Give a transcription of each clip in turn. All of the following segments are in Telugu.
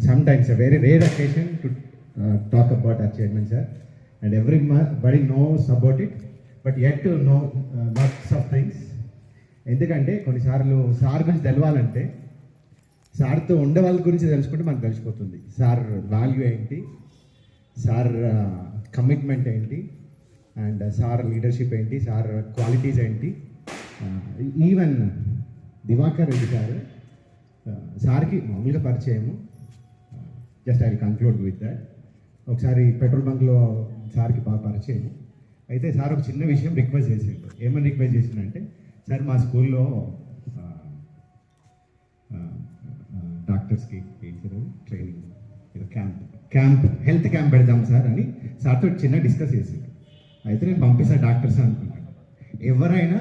sometimes a very rare occasion to talk about our chairman, sir. And everybody knows about it, but yet to know lots of things. ఎందుకంటే కొన్నిసార్లు సార్ గురించి తెలవాలంటే సార్తో ఉండే వాళ్ళ గురించి తెలుసుకుంటే మనకు తెలిసిపోతుంది. సార్ వాల్యూ ఏంటి, సార్ కమిట్మెంట్ ఏంటి, అండ్ సార్ లీడర్షిప్ ఏంటి, సార్ క్వాలిటీస్ ఏంటి. ఈవెన్ దివాకర్ రెడ్డి సార్, సార్కి మామూలుగా పరిచయము. Just I will conclude with that. ఒకసారి పెట్రోల్ బంక్లో సార్కి బాగా పరిచయము. అయితే సార్ ఒక చిన్న విషయం రిక్వెస్ట్ చేసిండు. ఏమని రిక్వెస్ట్ చేసిండంటే, సార్ మా స్కూల్లో డాక్టర్స్కి ట్రైనింగ్ క్యాంప్ హెల్త్ క్యాంప్ పెడదాం సార్ అని సార్తో చిన్న డిస్కస్ చేసిండు. అయితే నేను పంపిస్తాను డాక్టర్స్ అనుకున్నాను. ఎవరైనా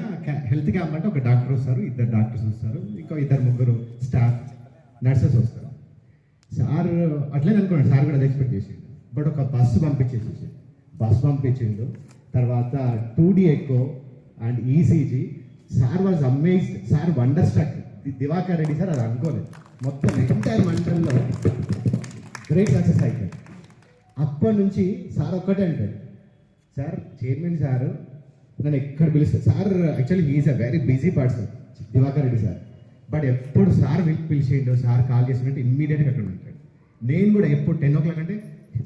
హెల్త్ క్యాంప్ అంటే ఒక డాక్టర్ వస్తారు, ఇద్దరు డాక్టర్స్ వస్తారు, ఇంకా ఇద్దరు ముగ్గురు స్టాఫ్ నర్సెస్ వస్తారు. సార్ అట్లనే అనుకున్నాడు, సార్ కూడా అది ఎక్స్పెక్ట్ చేసిండు. బట్ ఒక బస్సు పంపించిండు. తర్వాత 2D echo and ECG. Sir was amazed, sir wonderstruck. Divakar Reddy sir అది అనుకోలేదు. మొత్తం ఎంటైర్ మండలంలో గ్రేట్ సక్సెస్ అయిపోయింది. అప్పటి నుంచి సార్ ఒక్కటే అంటాడు, సార్ చైర్మన్ సార్ నన్ను ఎక్కడ పిలుస్తారు. Sir actually he is a very busy person Divakar Reddy sir. But ఎప్పుడు సార్ పిలిచేయండు, సార్ కాల్ చేసినట్టు ఇమ్మీడియట్గా అక్కడ ఉంటాడు. నేను కూడా ఎప్పుడు 10 o'clock అంటే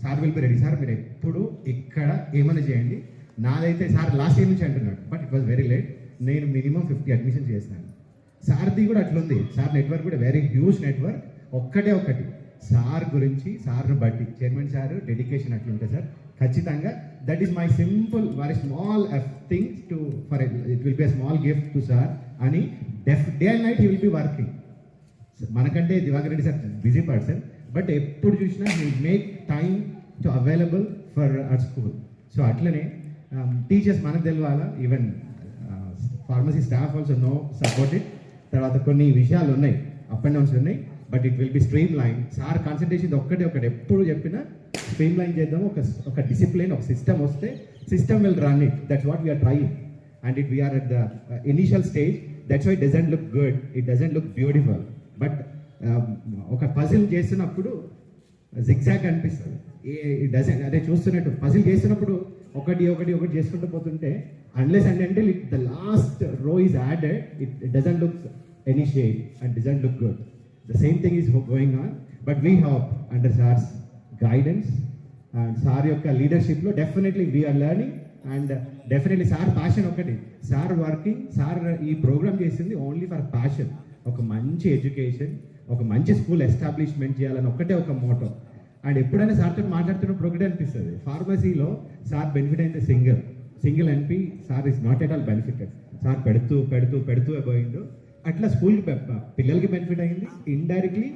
సార్ వెళ్ళిపోయి రెడీ సార్, మీరు ఎప్పుడు ఇక్కడ ఏమైనా చేయండి. నాదైతే సార్ లాస్ట్ ఇయర్ నుంచి అంటున్నాడు, but it was very late. నేను మినిమం 50 అడ్మిషన్ చేస్తాను. సార్ది కూడా అట్లుంది. సార్ నెట్వర్క్ కూడా వెరీ హ్యూజ్ నెట్వర్క్. ఒకటి సార్ గురించి, సార్ను బట్టి చైర్మన్ సార్ డెడికేషన్ అట్లుంటుంది సార్. ఖచ్చితంగా that is my simple very small things to for it will be a small gift to sir అని. Day and night he will be working. మనకంటే Diwakar Reddy sir busy person, but ఎప్పుడు చూసినా he make time to available for our school. So అట్లనే టీచర్స్ మనకు తెలవాలా, even pharmacy staff also no support it. తర్వాత కొన్ని విషయాలు ఉన్నాయి, అప్ అండ్ డౌన్స్ ఉన్నాయి, but it will be stream line. Sir concentration ఒకటి ఎప్పుడు చెప్పినా స్ట్రీమ్ లైన్ చేద్దాము. ఒక డిసిప్లిన్, ఒక సిస్టమ్ వస్తే system will run it. That's what we are trying. And it we are at the initial stage. That's why it doesn't look good, it doesn't look beautiful. But ఒక పజిల్ చేస్తున్నప్పుడు జిగ్జాగ్ అనిపిస్తుంది. అదే చూస్తున్నట్టు పజిల్ చేస్తున్నప్పుడు ఒకటి చేసుకుంటూ పోతుంటే అన్లెస్ అండ్ అంటే the last row is added, it doesn't look any shade and doesn't look good. The same thing is going on. But we hope under sirs guidance and sir యొక్క లీడర్షిప్లో definitely we are learning. And definitely sir passion ఒకటి, సార్ వర్కింగ్, సార్ ఈ ప్రోగ్రామ్ చేసింది ఓన్లీ ఫర్ ప్యాషన్. ఒక మంచి ఎడ్యుకేషన్, ఒక మంచి స్కూల్ ఎస్టాబ్లిష్మెంట్ చేయాలని ఒకటే ఒక మోటో. అండ్ ఎప్పుడైనా సార్తో మాట్లాడుతున్నప్పుడు ఒకటే అనిపిస్తుంది, ఫార్మసీలో సార్ బెనిఫిట్ అయింది single NP. Sir is not at all benefited. Sir పెడుతూ పోయిండు. అట్లా స్కూల్ పిల్లలకి బెనిఫిట్ అయింది. Indirectly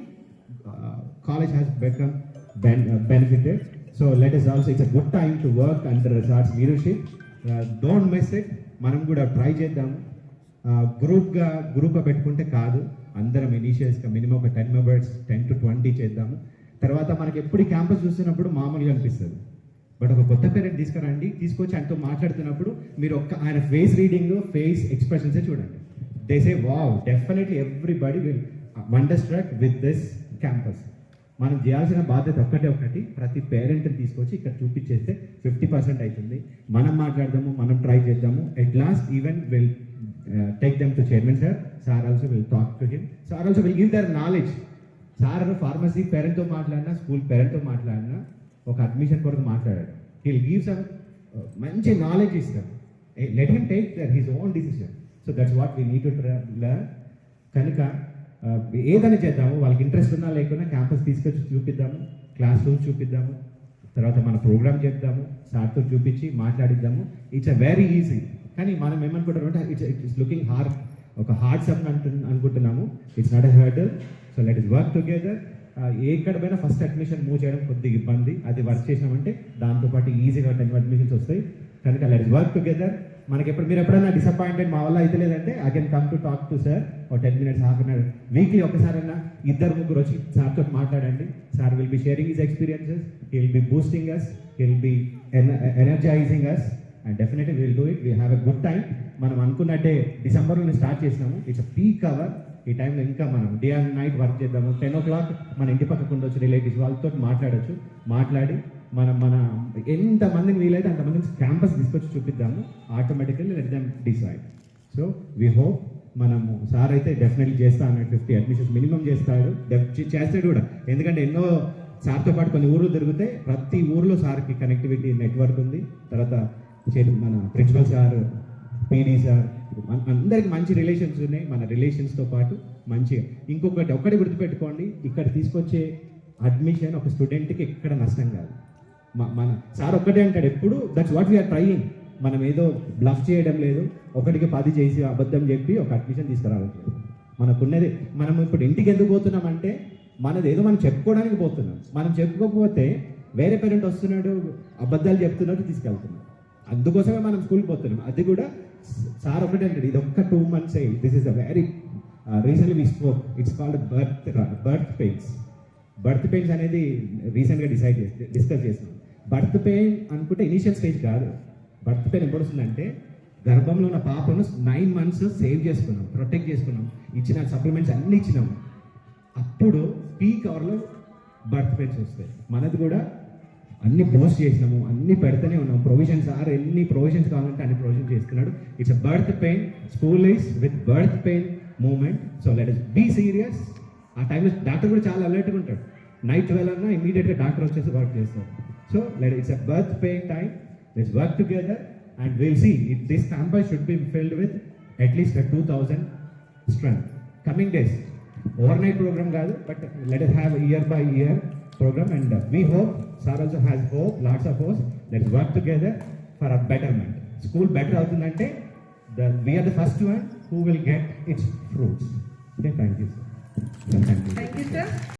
college has become benefited. So let us also, it's a good time to work under sir's leadership. Don't miss it. మనం కూడా ట్రై చేద్దాము. గ్రూప్గా పెట్టుకుంటే కాదు, అందరం ఇనీషియల్స్గా మినిమం ఒక 10 members 10 to 20 చేద్దాము. తర్వాత మనకి ఎప్పుడు క్యాంపస్ చూస్తున్నప్పుడు మామూలుగా అనిపిస్తుంది, బట్ ఒక కొత్త పేరెంట్ తీసుకొచ్చి ఆయనతో మాట్లాడుతున్నప్పుడు మీరు ఆయన ఫేస్ రీడింగ్, ఫేస్ ఎక్స్ప్రెషన్సే చూడండి. They say wow, definitely everybody will wonderstruck with this campus. మనం చేయాల్సిన బాధ్యత ఒకటి, ప్రతి పేరెంట్ని తీసుకొచ్చి ఇక్కడ చూపించేస్తే 50% అవుతుంది. మనం మాట్లాడదాము, మనం ట్రై చేద్దాము. At last even will take them to chairman sir. Sir also will talk to him. Sir also will give their knowledge. Sir pharmacy పేరెంట్తో మాట్లాడినా, స్కూల్ పేరెంట్తో మాట్లాడినా, ఒక అడ్మిషన్ కొరకు మాట్లాడాడు, హీల్ గివ్ సమ్ మంచి నాలెడ్జ్ ఇస్తారు. Let him take his own decision. So that's what we need to learn. కనుక ఏదైనా చేద్దాము, వాళ్ళకి ఇంట్రెస్ట్ ఉన్నా లేకున్నా క్యాంపస్ తీసుకొచ్చి చూపిద్దాము, క్లాస్ రూమ్స్ చూపిద్దాము, తర్వాత మన ప్రోగ్రామ్ చేద్దాము, సార్తో చూపించి మాట్లాడిద్దాము. It's a very easy. కానీ మనం ఏమనుకుంటామంటే ఇట్స్ లుకింగ్ హార్డ్, ఒక హార్డ్ సబ్ అనుకుంటున్నాము. It's not a hurdle. So let us work together. ఎక్కడ పోయినా ఫస్ట్ అడ్మిషన్ మూవ్ చేయడం కొద్దిగా ఇబ్బంది, అది వర్క్ చేసినామంటే దాంతోపాటు ఈజీగా 10 అడ్మిషన్స్ వస్తాయి. కనుక లెట్ ఇస్ వర్క్ టుగెదర్. మనకి మీరు ఎప్పుడైనా డిసప్పాయింటెడ్ మా వల్ల అయితే లేదంటే I can come to talk to sir. ఒక 10 minutes, half an hour weekly ఒకసారైనా 2-3 వచ్చి సార్తో మాట్లాడండి. Sir will be sharing his experiences, he will be boosting us, he will be energizing us, and definitely will do it. We have a good time. మనం అనుకున్నట్టే డిసెంబర్లో స్టార్ట్ చేసినాము. It's a peak hour. ఈ టైంలో ఇంకా మనం డే అండ్ నైట్ వర్క్ చేద్దాము. 10 o'clock మన ఇంటి పక్కకు ఉండొచ్చు రిలేటివ్స్, వాళ్ళతో మాట్లాడి మన ఎంతమందికి వీలైతే అంతమందికి క్యాంపస్ తీసుకొచ్చి చూపిద్దాము. Automatically let them decide. So we hope మనము సార్ అయితే డెఫినెట్లీ చేస్తా అన్నట్టు 50 అడ్మిషన్స్ మినిమం చేస్తాడు, చేస్తాడు కూడా. ఎందుకంటే ఎన్నో సార్తో పాటు కొన్ని ఊర్లు తిరిగితే ప్రతి ఊర్లో సార్కి కనెక్టివిటీ నెట్వర్క్ ఉంది. తర్వాత మన ప్రిన్సిపల్ సార్, పీడీ సార్, అందరికి మంచి రిలేషన్స్ ఉన్నాయి. మన రిలేషన్స్తో పాటు మంచిగా ఒక్కటి గుర్తుపెట్టుకోండి, ఇక్కడ తీసుకొచ్చే అడ్మిషన్ ఒక స్టూడెంట్కి ఎక్కడ నష్టం కాదు. మన సార్ ఒక్కటే అంటాడు ఎప్పుడు, దట్స్ వాట్ వీఆర్ ట్రయింగ్. మనం ఏదో బ్లఫ్ చేయడం లేదు, 1కి 10 చేసి అబద్ధం చెప్పి ఒక అడ్మిషన్ తీసుకురావట్లేదు. మనకున్నది మనం ఇప్పుడు ఇంటికి ఎందుకు పోతున్నాం అంటే మనది ఏదో మనం చెప్పుకోవడానికి పోతున్నాం. మనం చెప్పుకోకపోతే వేరే పేరెంట్ వస్తున్నాడు అబద్ధాలు చెప్తున్నట్టు తీసుకెళ్తున్నాం. అందుకోసమే మనం స్కూల్కి పోతున్నాం. అది కూడా సార్ ఒకటే అంటాడు, ఇది ఒక్క 2 months this is a very recently we spoke, it's called birth pains అనేది రీసెంట్గా డిస్కస్ చేసినాం. బర్త్ పెయిన్ అనుకుంటే ఇనీషియల్ స్టేజ్ కాదు. బర్త్ పెయిన్ ఎప్పుడు వస్తుందంటే గర్భంలో ఉన్న పాపను 9 months సేవ్ చేసుకున్నాం, ప్రొటెక్ట్ చేసుకున్నాం, ఇచ్చిన సప్లిమెంట్స్ అన్నీ ఇచ్చినాము. అప్పుడు పీక్ అవర్లో బర్త్ పెయిన్స్ వస్తాయి. మనది కూడా అన్ని పోస్ట్ చేసినాము, అన్ని పెడుతూనే ఉన్నాం. ప్రొవిజన్స్ ఎన్ని ప్రొవిజన్స్ కావాలంటే అన్ని ప్రొవిజన్స్ చేస్తున్నాడు. It's a birth pain, school is with birth pain moment. So let us be serious. ఆ టైంలో డాక్టర్ కూడా చాలా అలర్ట్గా ఉంటాడు. నైట్ 12 అన్నా ఇమీడియట్గా డాక్టర్ వచ్చేసి వర్క్ చేస్తారు. So it's a birth pain time. Let's work together and will see it this campus should be filled with atleast 2,000 strength coming days. Overnight programme కాదు, but let us have year by year program, and we hope sir also has hope, lots of hope. Let's work together for a betterment. School better avutundante we are the first one who will get its fruits. Okay, thank you sir. Thank you sir.